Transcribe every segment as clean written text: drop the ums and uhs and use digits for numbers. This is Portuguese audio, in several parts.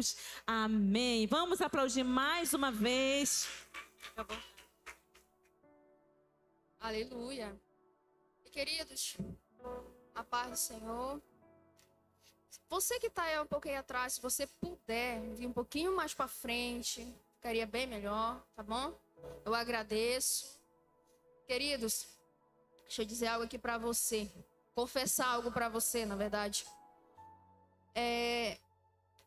Jesus. Amém. Vamos aplaudir mais uma vez. Acabou. Aleluia. E queridos, a paz do Senhor. Você que está aí um pouquinho atrás, se você puder vir um pouquinho mais para frente, ficaria bem melhor, tá bom? Eu agradeço. Queridos, deixa eu dizer algo aqui para você. Confessar algo para você, na verdade.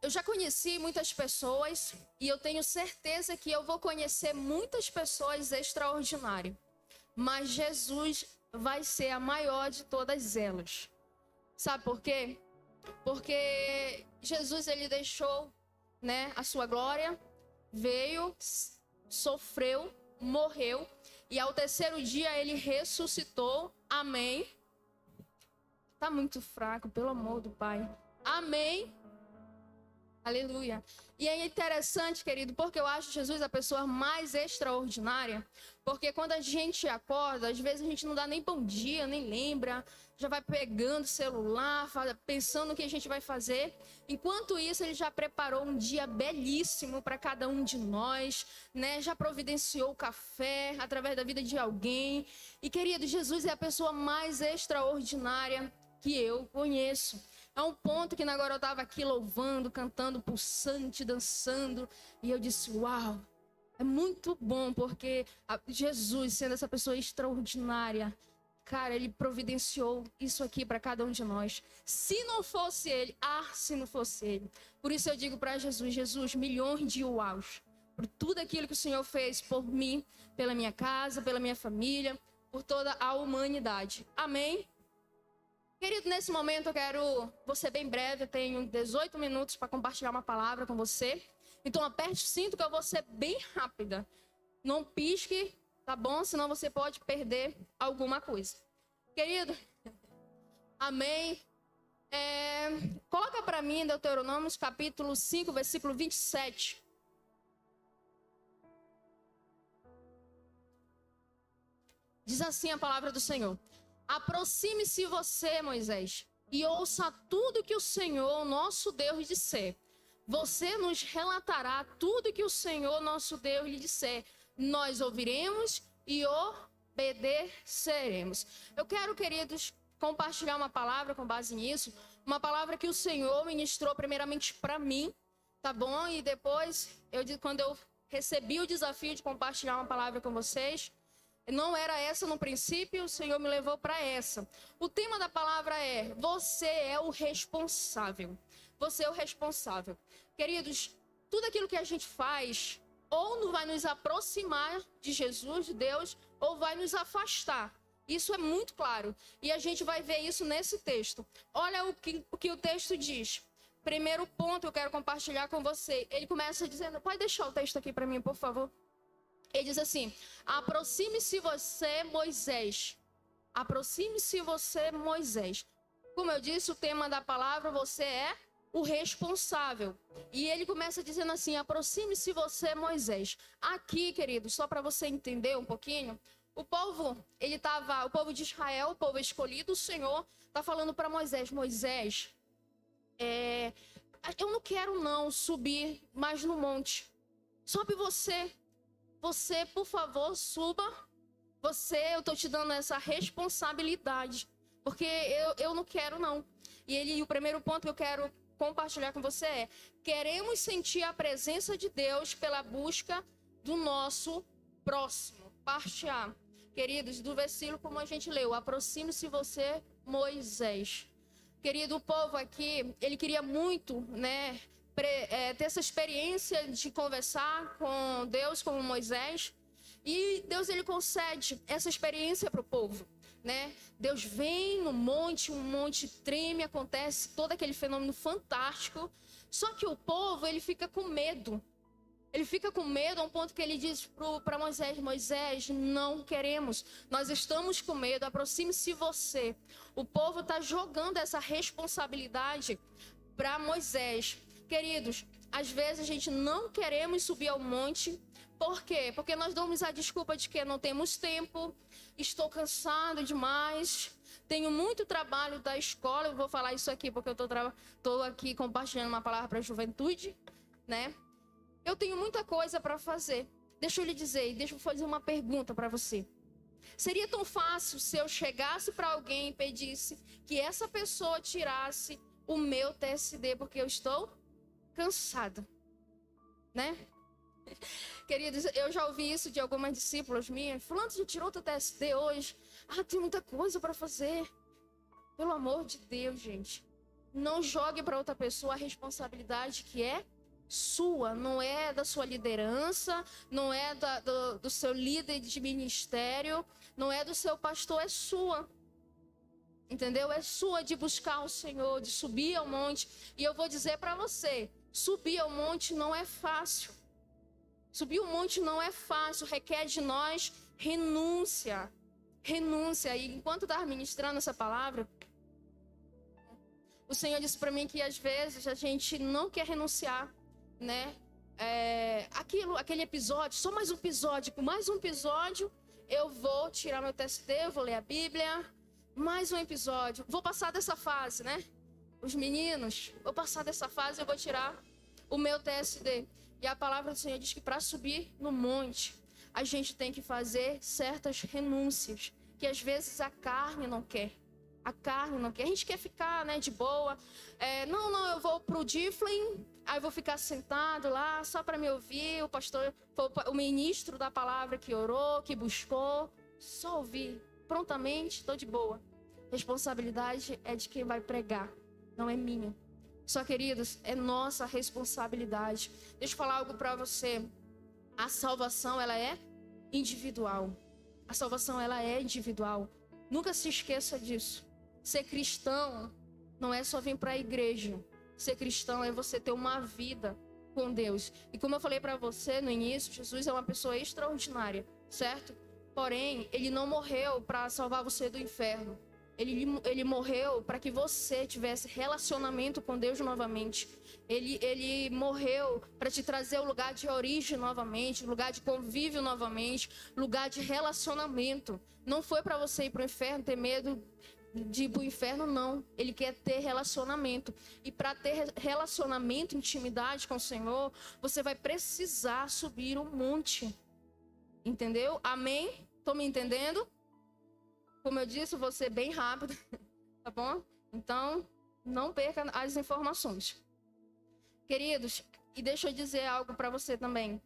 Eu já conheci muitas pessoas e eu tenho certeza que eu vou conhecer muitas pessoas extraordinárias. Mas Jesus vai ser a maior de todas elas. Sabe por quê? Porque Jesus, ele deixou, né, a sua glória, veio, sofreu, morreu e ao terceiro dia ele ressuscitou. Amém. Tá muito fraco, pelo amor do Pai. Amém. Aleluia. E é interessante, querido, porque eu acho Jesus a pessoa mais extraordinária. Porque quando a gente acorda, às vezes a gente não dá nem bom dia, nem lembra. Já vai pegando o celular, pensando no que a gente vai fazer. Enquanto isso, ele já preparou um dia belíssimo para cada um de nós, né? Já providenciou o café através da vida de alguém. E, querido, Jesus é a pessoa mais extraordinária que eu conheço. É um ponto que agora eu estava aqui louvando, cantando, pulsante, dançando. E eu disse, uau, é muito bom, porque Jesus, sendo essa pessoa extraordinária, cara, ele providenciou isso aqui para cada um de nós. Se não fosse ele, se não fosse ele. Por isso eu digo para Jesus, Jesus, milhões de uaus. Por tudo aquilo que o Senhor fez por mim, pela minha casa, pela minha família, por toda a humanidade. Amém? Querido, nesse momento vou ser bem breve, eu tenho 18 minutos para compartilhar uma palavra com você. Então aperte o cinto que eu vou ser bem rápida. Não pisque, tá bom? Senão você pode perder alguma coisa. Querido, amém. Coloca para mim Deuteronômio capítulo 5, versículo 27. Diz assim a palavra do Senhor. Aproxime-se você, Moisés, e ouça tudo que o Senhor, nosso Deus, disser. Você nos relatará tudo que o Senhor, nosso Deus, lhe disser. Nós ouviremos e obedeceremos. Eu quero, queridos, compartilhar uma palavra com base nisso. Uma palavra que o Senhor ministrou primeiramente para mim, tá bom? E depois, quando eu recebi o desafio de compartilhar uma palavra com vocês, não era essa no princípio, o Senhor me levou para essa. O tema da palavra é: você é o responsável. Você é o responsável. Queridos, tudo aquilo que a gente faz, ou não vai nos aproximar de Jesus, de Deus, ou vai nos afastar. Isso é muito claro. E a gente vai ver isso nesse texto. Olha o que o texto diz. Primeiro ponto que eu quero compartilhar com você. Ele começa dizendo, pode deixar o texto aqui para mim, por favor? Ele diz assim, aproxime-se você, Moisés. Aproxime-se você, Moisés. Como eu disse, o tema da palavra, você é o responsável. E ele começa dizendo assim, aproxime-se você, Moisés. Aqui, querido, só para você entender um pouquinho, o povo de Israel, o povo escolhido, o Senhor está falando para Moisés, Moisés, eu não quero não subir mais no monte. Sobe você. Você, por favor, suba. Eu estou te dando essa responsabilidade. Porque eu não quero, não. E o primeiro ponto que eu quero compartilhar com você é: queremos sentir a presença de Deus pela busca do nosso próximo. Parte A. Queridos, do versículo como a gente leu, aproxime-se você, Moisés. Querido, o povo aqui, ele queria muito, né, ter essa experiência de conversar com Deus, como Moisés. E Deus, ele concede essa experiência para o povo, né? Deus vem no monte, um monte treme, acontece todo aquele fenômeno fantástico. Só que o povo, ele fica com medo. Ele fica com medo a um ponto que ele diz para Moisés, Moisés, não queremos, nós estamos com medo, aproxime-se você. O povo está jogando essa responsabilidade para Moisés. Queridos, às vezes a gente não queremos subir ao monte. Por quê? Porque nós damos a desculpa de que não temos tempo, estou cansado demais, tenho muito trabalho da escola. Eu vou falar isso aqui porque eu estou aqui compartilhando uma palavra para a juventude. né? Eu tenho muita coisa para fazer. Deixa eu lhe dizer, deixa eu fazer uma pergunta para você. Seria tão fácil se eu chegasse para alguém e pedisse que essa pessoa tirasse o meu TSD porque eu estou cansada, né? Queridos, eu já ouvi isso de algumas discípulas minhas. Fulano, já tirou teu TSD hoje? Tem muita coisa para fazer. Pelo amor de Deus, gente. Não jogue para outra pessoa a responsabilidade que é sua. Não é da sua liderança, não é do seu líder de ministério, não é do seu pastor, é sua. Entendeu? É sua de buscar o Senhor, de subir ao monte. E eu vou dizer para você, subir ao monte não é fácil. Subir o monte não é fácil, requer de nós renúncia. Renúncia. E enquanto eu estava ministrando essa palavra, o Senhor disse para mim que às vezes a gente não quer renunciar, né? Aquele episódio, só mais um episódio, com mais um episódio, eu vou tirar meu TSD, eu vou ler a Bíblia, mais um episódio, vou passar dessa fase, né? Os meninos, vou passar dessa fase, eu vou tirar o meu TSD. E a palavra do Senhor diz que para subir no monte, a gente tem que fazer certas renúncias, que às vezes a carne não quer. A carne não quer. A gente quer ficar, né, de boa. Não, eu vou pro Difflin, aí eu vou ficar sentado lá só para me ouvir. O pastor, o ministro da palavra que orou, que buscou. Só ouvir. Prontamente, estou de boa. Responsabilidade é de quem vai pregar, não é minha. Só, queridos, é nossa responsabilidade. Deixa eu falar algo para você. A salvação, ela é individual. A salvação, ela é individual. Nunca se esqueça disso. Ser cristão não é só vir para a igreja. Ser cristão é você ter uma vida com Deus. E como eu falei para você no início, Jesus é uma pessoa extraordinária, certo? Porém, ele não morreu para salvar você do inferno. Ele morreu para que você tivesse relacionamento com Deus novamente. Ele morreu para te trazer o lugar de origem novamente, lugar de convívio novamente, lugar de relacionamento. Não foi para você ir para o inferno, ter medo de ir para o inferno, não. Ele quer ter relacionamento. E para ter relacionamento, intimidade com o Senhor, você vai precisar subir um monte. Entendeu? Amém? Estão me entendendo? Como eu disse, vou ser bem rápido, tá bom? Então, não perca as informações. Queridos, e deixa eu dizer algo para você também.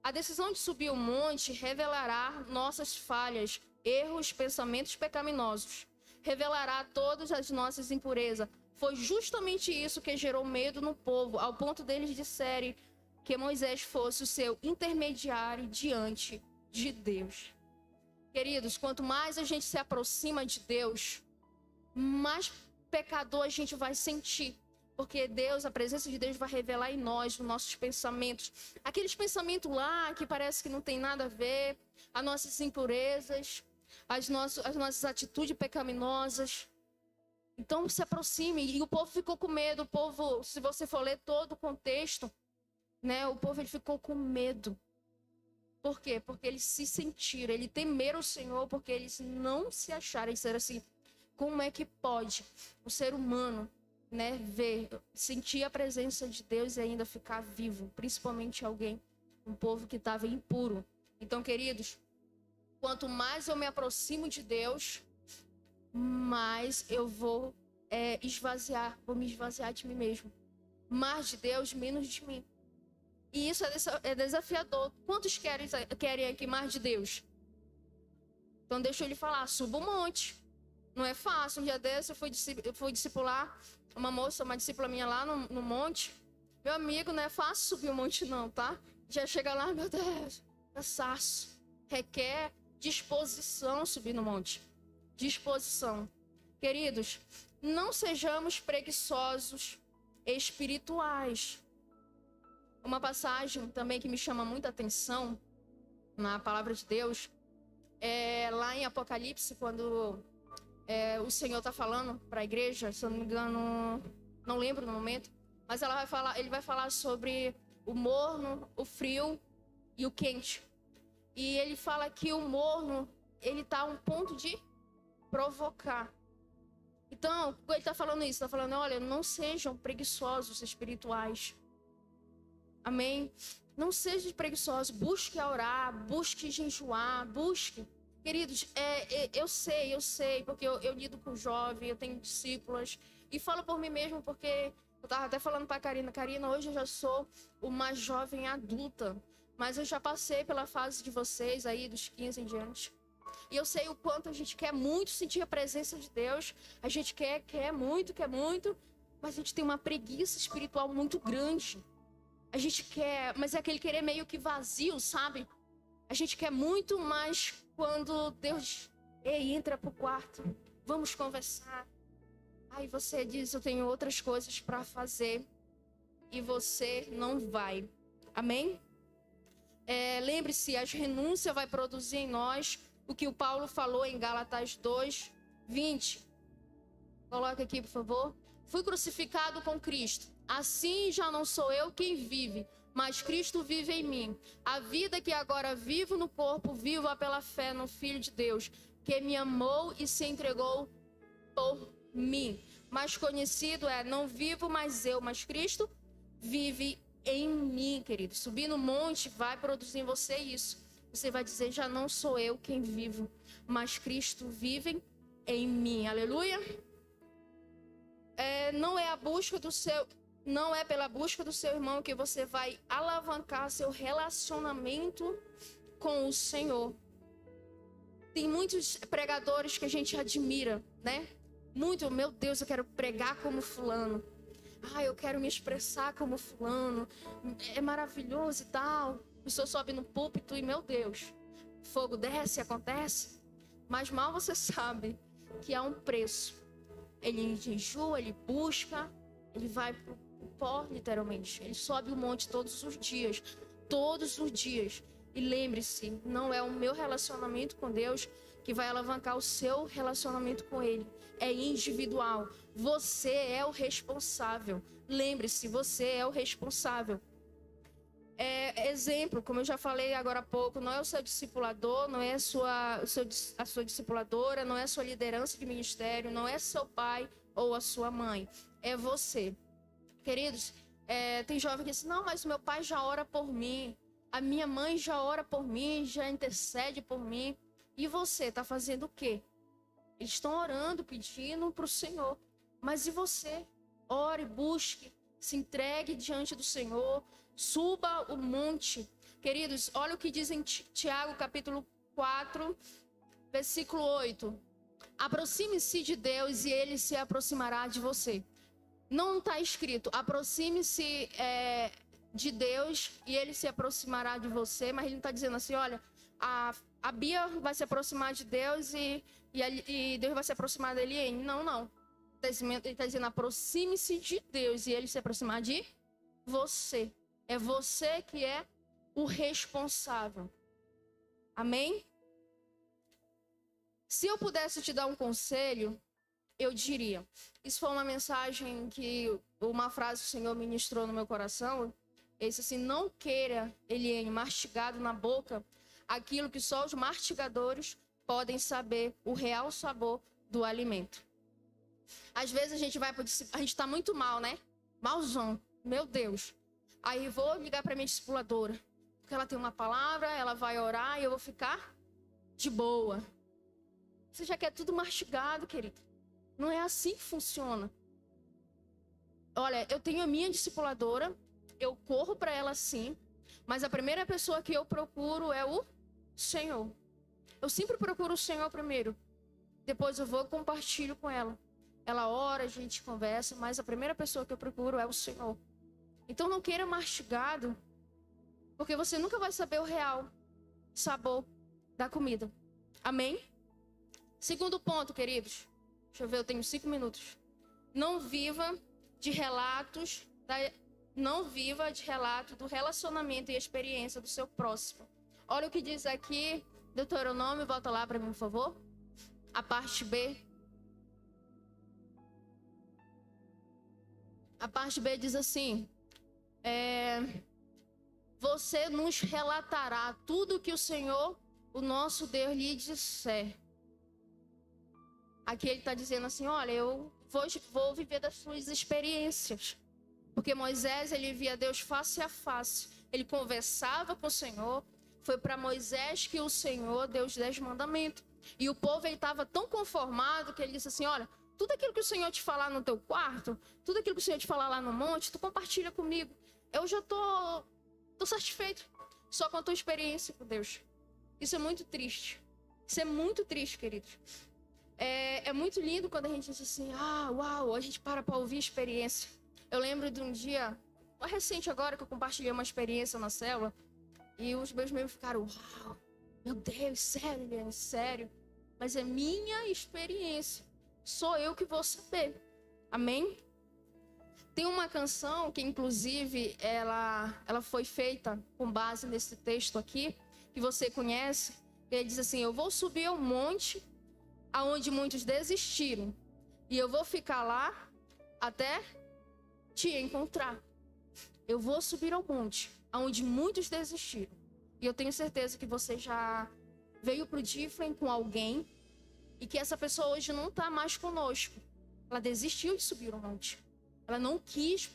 A decisão de subir o monte revelará nossas falhas, erros, pensamentos pecaminosos. Revelará todas as nossas impurezas. Foi justamente isso que gerou medo no povo, ao ponto deles disserem que Moisés fosse o seu intermediário diante de Deus. Queridos, quanto mais a gente se aproxima de Deus, mais pecador a gente vai sentir. Porque Deus, a presença de Deus vai revelar em nós, nos nossos pensamentos. Aqueles pensamentos lá que parece que não tem nada a ver, as nossas impurezas, as nossas atitudes pecaminosas. Então se aproxime. E o povo ficou com medo. O povo, se você for ler todo o contexto, né, o povo ele ficou com medo. Por quê? Porque eles se sentiram, eles temeram o Senhor, porque eles não se acharam. Eles disseram assim, como é que pode o ser humano, né, sentir a presença de Deus e ainda ficar vivo? Principalmente um povo que estava impuro. Então, queridos, quanto mais eu me aproximo de Deus, mais eu vou vou me esvaziar de mim mesmo. Mais de Deus, menos de mim. E isso é desafiador. Quantos querem aqui mais de Deus? Então deixa eu lhe falar, suba o monte. Não é fácil. Um dia desse eu fui discipular uma discípula minha lá no monte. Meu amigo, não é fácil subir o monte não, tá? Já chega lá, meu Deus, cansaço. Requer disposição subir no monte. Disposição. Queridos, não sejamos preguiçosos espirituais. Uma passagem também que me chama muita atenção na palavra de Deus é lá em Apocalipse, quando o Senhor está falando para a igreja, se eu não me engano, não lembro no momento, mas ele vai falar sobre o morno, o frio e o quente. E ele fala que o morno, ele está a um ponto de provocar. Então, ele está falando isso, está falando, olha, não sejam preguiçosos espirituais. Amém? Não seja preguiçoso, busque orar, busque jejuar, busque. Queridos, eu sei, porque eu lido com jovem, eu tenho discípulas, e falo por mim mesmo, porque eu estava até falando para a Karina, hoje eu já sou uma jovem adulta, mas eu já passei pela fase de vocês aí, dos 15 em diante. E eu sei o quanto a gente quer muito sentir a presença de Deus, a gente quer muito, mas a gente tem uma preguiça espiritual muito grande. A gente quer, mas é aquele querer meio que vazio, sabe? A gente quer muito, mas quando Deus, ei, entra pro quarto, vamos conversar. Aí você diz, eu tenho outras coisas para fazer. E você não vai. Amém? Lembre-se, a renúncia vai produzir em nós o que o Paulo falou em Gálatas 2, 20. Coloca aqui, por favor. Fui crucificado com Cristo. Assim já não sou eu quem vive, mas Cristo vive em mim. A vida que agora vivo no corpo, vivo-a pela fé no Filho de Deus, que me amou e se entregou por mim. Mais conhecido não vivo mais eu, mas Cristo vive em mim, querido. Subir no monte vai produzir em você isso. Você vai dizer, já não sou eu quem vivo, mas Cristo vive em mim. Aleluia. Não é pela busca do seu irmão que você vai alavancar seu relacionamento com o Senhor. Tem muitos pregadores que a gente admira, né? Muito, meu Deus, eu quero pregar como fulano. Eu quero me expressar como fulano. É maravilhoso e tal. A pessoa sobe no púlpito e, meu Deus, fogo desce, acontece. Mas mal você sabe que há um preço. Ele jejua, ele busca, ele vai pro pó, literalmente. Ele sobe o monte todos os dias. Todos os dias. E lembre-se, não é o meu relacionamento com Deus que vai alavancar o seu relacionamento com Ele. É individual. Você é o responsável. Lembre-se, você é o responsável. Exemplo, como eu já falei agora há pouco, não é o seu discipulador, não é a sua discipuladora, não é a sua liderança de ministério, não é seu pai ou a sua mãe. É você. Queridos, tem jovem que diz, não, mas meu pai já ora por mim. A minha mãe já ora por mim, já intercede por mim. E você está fazendo o quê? Eles estão orando, pedindo para o Senhor. Mas e você? Ore, busque, se entregue diante do Senhor, suba o monte. Queridos, olha o que diz em Tiago, capítulo 4, versículo 8. Aproxime-se de Deus e Ele se aproximará de você. Não está escrito, aproxime-se de Deus e Ele se aproximará de você, mas Ele não está dizendo assim, olha, a Bia vai se aproximar de Deus e Deus vai se aproximar dele. Não. Ele está dizendo, aproxime-se de Deus e Ele se aproximar de você. É você que é o responsável. Amém? Se eu pudesse te dar um conselho, eu diria, isso foi uma mensagem uma frase que o Senhor ministrou no meu coração. Ele disse assim, não queira, Eliane, mastigado na boca, aquilo que só os mastigadores podem saber, o real sabor do alimento. Às vezes a gente está muito mal, né? Malzão, meu Deus. Aí vou ligar para minha discipuladora, porque ela tem uma palavra, ela vai orar e eu vou ficar de boa. Você já quer tudo mastigado, querido. Não é assim que funciona. Olha, eu tenho a minha discipuladora, eu corro para ela sim, mas a primeira pessoa que eu procuro é o Senhor. Eu sempre procuro o Senhor primeiro. Depois eu vou e compartilho com ela. Ela ora, a gente conversa, mas a primeira pessoa que eu procuro é o Senhor. Então não queira mastigado, porque você nunca vai saber o real sabor da comida. Amém? Segundo ponto, queridos. Deixa eu ver, eu tenho 5 minutos. Não viva de relatos do relacionamento e experiência do seu próximo. Olha o que diz aqui, Deuteronômio, volta lá para mim, por favor. A parte B. A parte B diz assim, você nos relatará tudo que o Senhor, o nosso Deus, lhe disser. Aqui ele está dizendo assim, olha, eu vou viver das suas experiências. Porque Moisés, ele via Deus face a face. Ele conversava com o Senhor. Foi para Moisés que o Senhor deu os 10 mandamentos. E o povo, ele estava tão conformado que ele disse assim, olha, tudo aquilo que o Senhor te falar no teu quarto, tudo aquilo que o Senhor te falar lá no monte, tu compartilha comigo. Eu já tô satisfeito só com a tua experiência com Deus. Isso é muito triste. Isso é muito triste, queridos. É muito lindo quando a gente diz assim, uau, a gente para ouvir a experiência. Eu lembro de um dia, recente agora, que eu compartilhei uma experiência na célula, e os meus membros ficaram, uau, meu Deus, sério, Eliane, sério. Mas é minha experiência. Sou eu que vou saber. Amém? Tem uma canção que, inclusive, ela foi feita com base nesse texto aqui, que você conhece. Ele diz assim, eu vou subir ao monte aonde muitos desistiram. E eu vou ficar lá até te encontrar. Eu vou subir ao monte aonde muitos desistiram. E eu tenho certeza que você já veio pro Difflin com alguém e que essa pessoa hoje não está mais conosco. Ela desistiu de subir o monte. Ela não quis,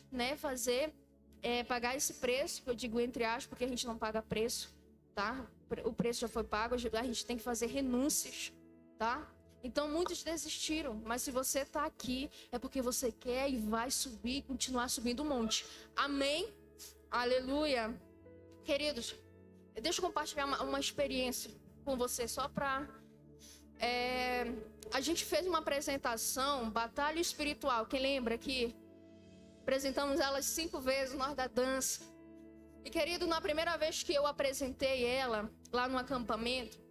pagar esse preço, que eu digo entre aspas, porque a gente não paga preço, tá? O preço já foi pago, a gente tem que fazer renúncias, tá? Então muitos desistiram, mas se você está aqui, é porque você quer e vai subir, continuar subindo o monte. Amém? Aleluia. Queridos, deixa eu compartilhar uma experiência com você, só para... a gente fez uma apresentação, Batalha Espiritual, quem lembra que apresentamos elas 5 vezes, nós da dança. E querido, na primeira vez que eu apresentei ela, lá no acampamento,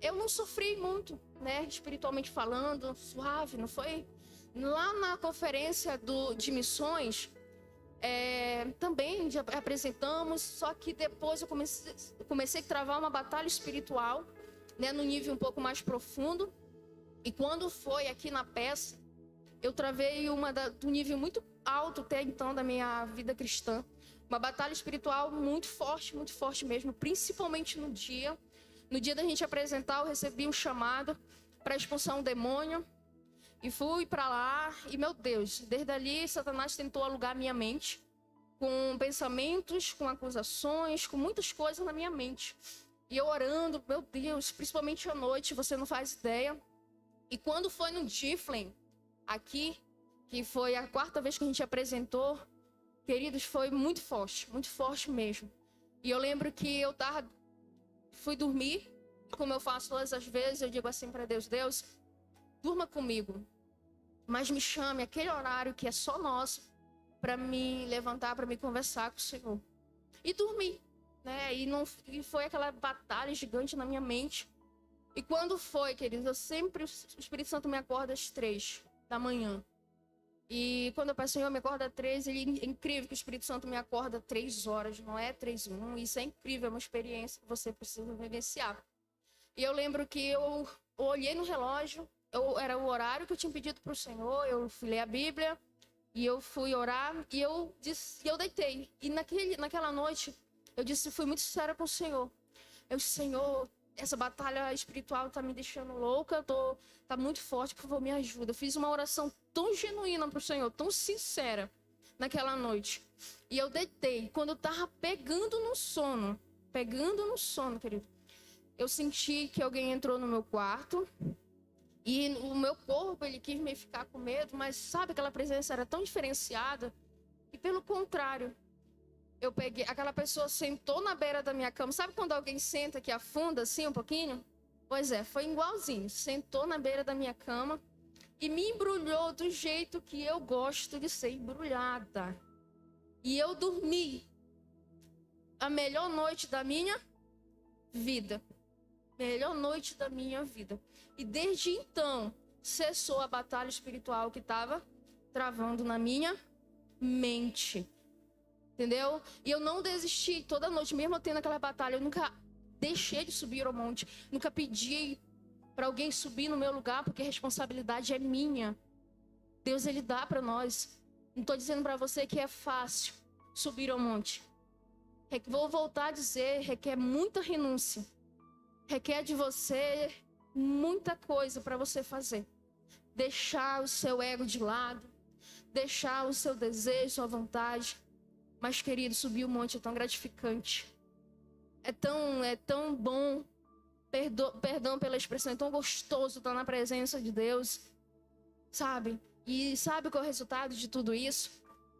eu não sofri muito, né, espiritualmente falando, suave, não foi? Lá na conferência de missões, também apresentamos, só que depois eu comecei a travar uma batalha espiritual, né, no nível um pouco mais profundo. E quando foi aqui na peça, eu travei do nível muito alto até então da minha vida cristã. Uma batalha espiritual muito forte mesmo, principalmente no dia da gente apresentar, eu recebi um chamado para expulsar um demônio. E fui para lá, e meu Deus, desde ali Satanás tentou alugar minha mente, com pensamentos, com acusações, com muitas coisas na minha mente. E eu orando, meu Deus, principalmente à noite, você não faz ideia. E quando foi no Difflin, aqui, que foi a 4ª vez que a gente apresentou, queridos, foi muito forte mesmo. E eu lembro que eu fui dormir, como eu faço todas as vezes, eu digo assim para Deus, Deus, durma comigo, mas me chame aquele horário que é só nosso, para me levantar, para me conversar com o Senhor. E dormi, né? E foi aquela batalha gigante na minha mente. E quando foi, queridos, o Espírito Santo me acorda às 3 da manhã. E quando eu peço, Senhor, me acorda às 3, é incrível que o Espírito Santo me acorda 3 horas, não é 3:1. Isso é incrível, é uma experiência que você precisa vivenciar. E eu lembro que eu olhei no relógio, era o horário que eu tinha pedido para o Senhor, eu fui ler a Bíblia, e eu fui orar, e eu deitei. E naquela noite, fui muito sincera com o Senhor. Senhor, essa batalha espiritual tá me deixando louca, tá muito forte, por favor, me ajuda. Eu fiz uma oração tão genuína pro Senhor, tão sincera, naquela noite. E eu deitei. Quando eu tava pegando no sono, querido, eu senti que alguém entrou no meu quarto. E o meu corpo, ele quis me ficar com medo, mas sabe, aquela presença era tão diferenciada. E pelo contrário, eu peguei, aquela pessoa sentou na beira da minha cama. Sabe quando alguém senta que afunda assim um pouquinho? Pois é, foi igualzinho. Sentou na beira da minha cama e me embrulhou do jeito que eu gosto de ser embrulhada. E eu dormi a melhor noite da minha vida. Melhor noite da minha vida. E desde então, cessou a batalha espiritual que estava travando na minha mente. Entendeu? E eu não desisti toda noite, mesmo eu tendo aquela batalha. Eu nunca deixei de subir ao monte. Nunca pedi para alguém subir no meu lugar, porque a responsabilidade é minha. Deus, ele dá para nós. Não estou dizendo para você que é fácil subir ao monte. Vou voltar a dizer, requer muita renúncia. Requer de você muita coisa para você fazer. Deixar o seu ego de lado. deixar o seu desejo, sua vontade. Mas, querido, subir o monte é tão gratificante. É tão bom. Perdão pela expressão, é tão gostoso estar na presença de Deus. Sabe? E sabe qual é o resultado de tudo isso?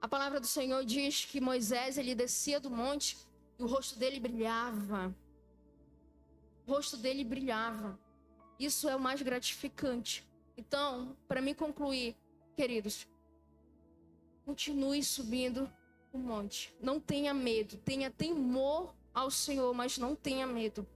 A palavra do Senhor diz que Moisés, ele descia do monte e o rosto dele brilhava. O rosto dele brilhava. Isso é o mais gratificante. Então, para mim concluir, queridos, continue subindo o monte. Não tenha medo. Tenha temor ao Senhor, mas não tenha medo.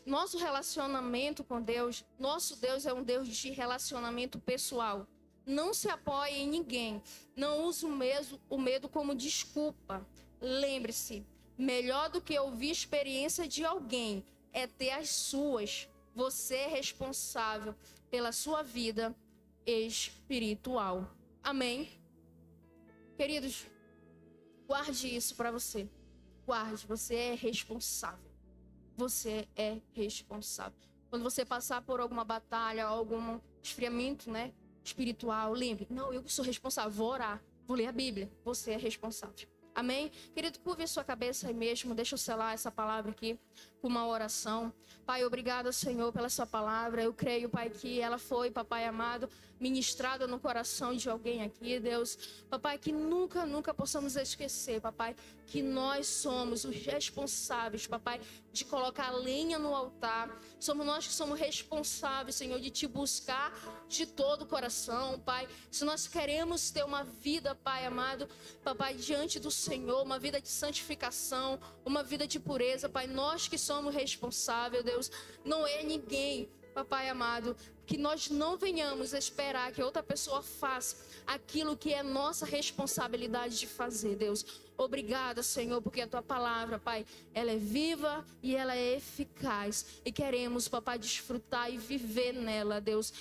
Nosso relacionamento com Deus, nosso Deus é um Deus de relacionamento pessoal. Não se apoie em ninguém. Não use o medo como desculpa. Lembre-se, melhor do que ouvir a experiência de alguém é ter as suas. Você é responsável pela sua vida espiritual. Amém? Queridos, guarde isso para você. Guarde, você é responsável. Você é responsável. Quando você passar por alguma batalha, algum esfriamento, espiritual, lembre, não, eu sou responsável, vou orar, vou ler a Bíblia. Você é responsável. Amém? Querido, curve a sua cabeça aí mesmo. Deixa eu selar essa palavra aqui com uma oração. Pai, obrigado, Senhor, pela sua palavra. Eu creio, Pai, que ela foi, Papai amado, ministrada no coração de alguém aqui, Deus. Papai, que nunca possamos esquecer, Papai, que nós somos os responsáveis, Papai, de colocar lenha no altar. Somos nós que somos responsáveis, Senhor, de te buscar de todo o coração, Pai. Se nós queremos ter uma vida, Pai amado, Papai, diante do Senhor, uma vida de santificação, uma vida de pureza, Pai, nós que somos responsáveis, Deus, não é ninguém, Papai amado, que nós não venhamos esperar que outra pessoa faça aquilo que é nossa responsabilidade de fazer, Deus. Obrigada, Senhor, porque a tua palavra, Pai, ela é viva e ela é eficaz. E queremos, Papai, desfrutar e viver nela, Deus.